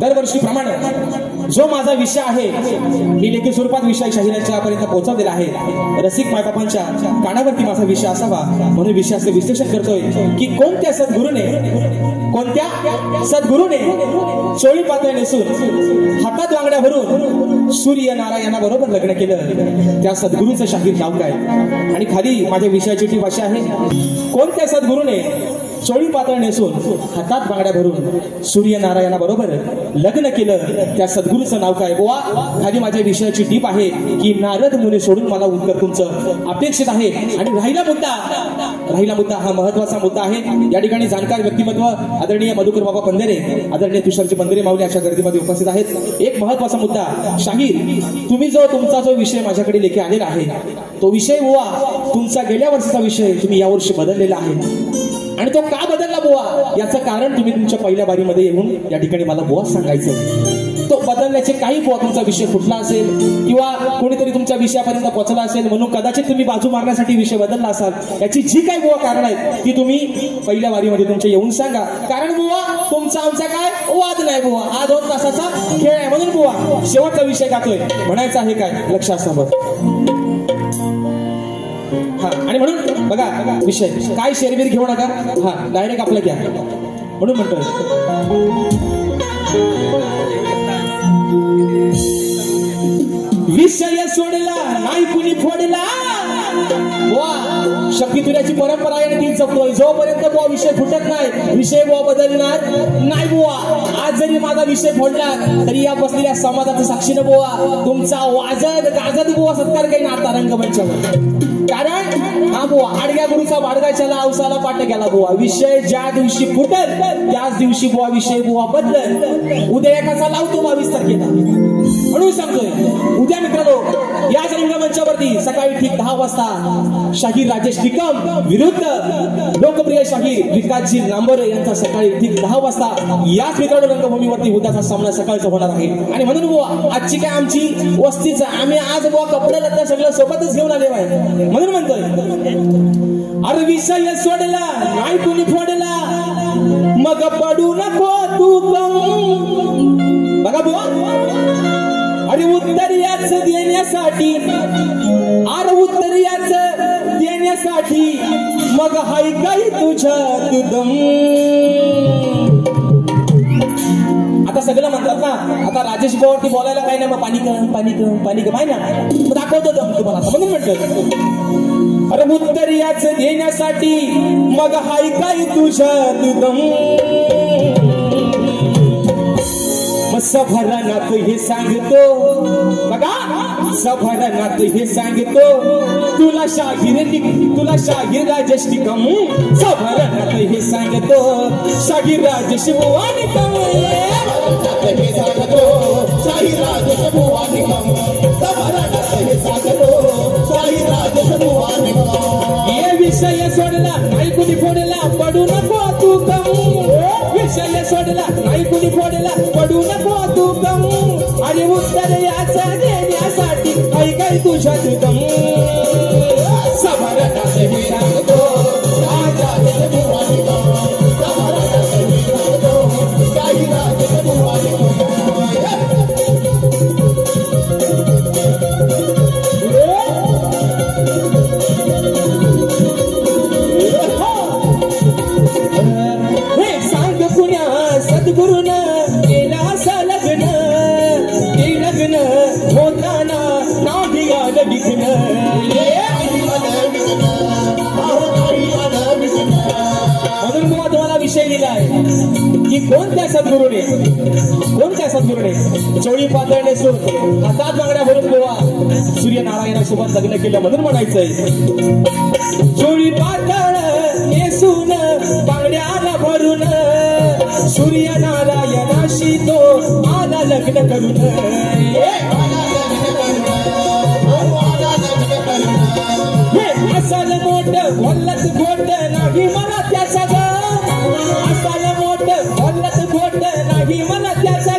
दरवर्षीप्रमाणे जो माझा विषय आहे मी लेखी स्वरूपात विषय शाहिरांच्या पर्यंत पोहोचवलेला आहे। रसिक मायबापांच्या कानावरती माझा विषय असावा म्हणून विषयाचे विश्लेषण करतोय की कोणत्या सद्गुरूने चोळी पातळ नेसून हातात वांगड्या भरून सूर्य नारायणा बरोबर लग्न केलं त्या सद्गुरूचं शाहीर नाव काय? आणि खाली माझ्या विषयाची टीप अशी आहे, कोणत्या सद्गुरूने चोळी पातळ नेसून हातात बांगड्या भरून सूर्यनारायणा बरोबर लग्न केलं त्या सद्गुरूचं नाव काय? बुवा खाली माझ्या विषयाची टीप आहे की नारद मुनी सोडून मला उत्तर तुमचं अपेक्षित आहे। आणि राहिला मुद्दा हा महत्वाचा मुद्दा आहे। या ठिकाणी जाणकार व्यक्तिमत्व आदरणीय मधुकर बाबा पंधरे, आदरणीय तुषारजी पंधरे माऊली अशा गर्दीमध्ये उपस्थित आहेत। एक महत्वाचा मुद्दा, शाहीर तुम्ही तुमचा जो विषय माझ्याकडे लेखी आलेला आहे तो विषय बुवा तुमचा गेल्या वर्षीचा विषय तुम्ही यावर्षी बदललेला आहे आणि तो का बदलला बुवा याचं कारण तुम्ही तुमच्या पहिल्या बारीमध्ये येऊन या ठिकाणी मला बुवा सांगायचं। तो बदलण्याचे काही बुवा तुमचा विषय फुटला असेल किंवा कोणीतरी तुमच्या विषयापर्यंत पोहोचला असेल म्हणून कदाचित तुम्ही बाजू मारण्यासाठी विषय बदलला असाल। याची जी काही बुवा कारण आहेत ती तुम्ही पहिल्या बारीमध्ये तुमच्या येऊन सांगा, कारण बुवा तुमचा आमचा काय वाद नाही बुवा, हा 2 तासाचा खेळ आहे म्हणून बुवा शेवटचा विषय गातोय म्हणायचा आहे काय लक्षात समज। हा आणि म्हणून बघा विषय काय शेरबीर घेऊ नका, हा डायरेक्ट आपलं घ्या म्हणून म्हणतोय विषय सोडला नाही कुणी फोडला वा शक्ती तुझ्याची परंपरा आहे ती जपतोय जोपर्यंत बुवा विषय फुटत नाही विषय बुवा बदलणार नाही बुवा। आज जरी माझा विषय फोडला तरी या बसलेल्या समाजाच्या साक्षीनं बुवा तुमचा वाजत गाजत बुवा सत्कार काही नाता रंगमंचावर, कारण हा बुवा आडग्या गुरुचा बाडगाच्याला अवसाला पाठ गेला बुवा। विषय ज्या दिवशी फुटल त्याच दिवशी बुवा विषय बुवा बदल। उद्या एकाचा लावतो 22 तारखेला म्हणून सांगतोय उद्या मित्रांनो याच रंगमंचावरती सकाळी ठीक 10 वाजता शाहीर राजेश निकम विरुद्ध लोकप्रिय शाहीर विकासजी नांबरे यांचा सकाळी ठीक 10 वाजता याच मित्रांनो रंगभूमीवरती उद्याचा सामना सकाळचा होणार आहे। आणि म्हणून बुवा आजची काय आमची वस्तीच आम्ही आज बुवा कपडे लत्ता सगळं सोबतच घेऊन आले आहे म्हणून म्हणतोय अरे विषय सोडला नाही कुणी फोडला मग पडू नको तू बघा बुवा अरे उत्तर याच देण्यासाठी मग हाय काही तुझ्यात दम। आता सगळं म्हणतात ना आता राजेश भाऊवरती बोलायला काय नाही मग पाणी कम आहे ना मग दाखवतो दम तुम्हाला म्हणून म्हणतो अरे उत्तर याच देण्यासाठी मग हाय काही तुझ्यात दम। सभरनात हे सांगतो बघा सभरनात हे सांगतो तुला शाहीर राजेश निकम सभरनात हे सांगतो शाहीर राजेश बुवा निकम हे सांगतो शाहीर राजेश बुवा निकम सभरनात हे सांगतो शाहीर राजेश बुवा निकम। ये विषय सोडला नाही कुणी फोडला पडू नको तू कम, विषय सोडला नाही कुणी फोडला पडू नको तू कम। आणि उत्तर याचं देण्यासाठी काही काही तुझ्यात दम। सभरनात हे सांगतो राजेश बुवा निकम सभरनात हे सांगतो शाहीर राजेश बुवा निकम। की कोणत्या सद्गुरूने चोळी पातळ नेसून हातात बांगड्या भरून गोवा सूर्यनारायणासोबत लग्न केलं म्हणून म्हणायचंय चोळी पातळ नेसून बांगड्याला भरून सूर्यनारायणाशी तो आला लग्न करून। असाल मोठ बोलत गोट नाही मला त्याचा असाल मोठ बोलत गोट नाही मला त्याचा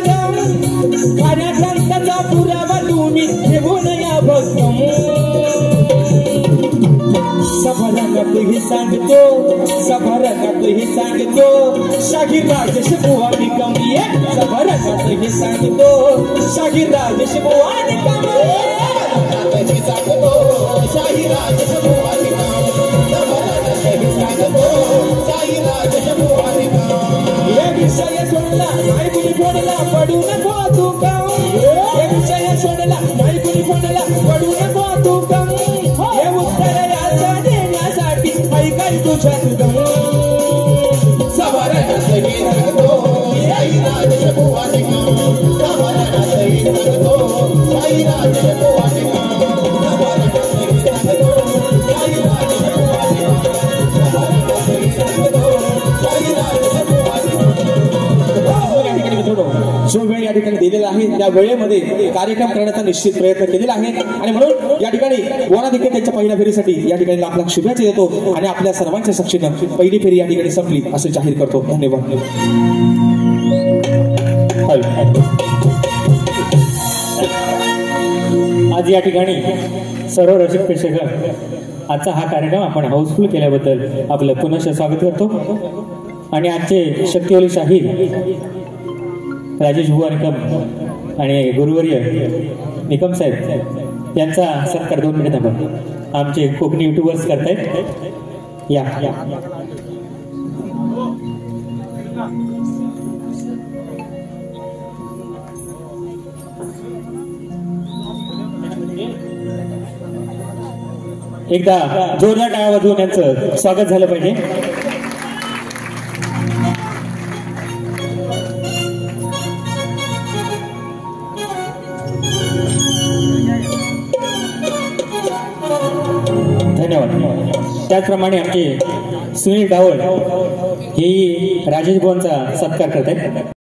खऱ्या संतांचा पुरावा तुम्ही घेऊन या भक्कम। सभरनात हे सांगतो सांगतो शाहीर राजेश बुवा निकम जबरदस्त हे सांगतो शाहीर राजेश बुवा निकम सांगतो शाहीर राजेश बुवा निकम जबरदस्त हे सांगतो शाहीर राजेश बुवा निकम या विषय सोडला नाही कुणी फोडला पडू नको तू काम या विषय सोडला नाही कुणी फोडला पडू नको तू काम हे उत्तर याचा देण्यासाठी ऐकाय तुझ्या तुझं जबरदस्त हे सांगतो शाहीर राजेश बुवा निकम जबरदस्त हे सांगतो शाहीर राजेश बुवा निकम जबरदस्त हे सांगतो शाहीर राजेश बुवा निकम जबरदस्त हे सांगतो शाहीर राजेश बुवा जो वेळ या ठिकाणी दिलेला आहे त्या वेळेमध्ये कार्यक्रम करण्याचा निश्चित प्रयत्न केलेला आहे आणि म्हणून या ठिकाणी बोना देखील त्यांच्या पहिल्या फेरीसाठी या ठिकाणी लाख लाख शुभेच्छा देतो आणि आपल्या सर्वांच्या साक्षीनं पहिली फेरी या ठिकाणी संपली असं जाहीर करतो. धन्यवाद. आज या ठिकाणी सर्व रसिक प्रेक्षक आजचा हा कार्यक्रम आपण हाऊसफुल केल्याबद्दल आपलं पुनश्च स्वागत करतो आणि आजचे शक्तिवली शाहीर राजेश बुवा निकम आणि गुरुवर्य निकम साहेब यांचा सत्कार 2 मिनिट आपण आमचे कोकणी युट्यूबर्स करतायत. या एकदा जोरदार टाळ्या वाजवून यांचं स्वागत झालं पाहिजे. धन्यवाद. त्याचप्रमाणे आमचे सुनील डावळ हेही राजेश बुवांचा सत्कार करत आहेत.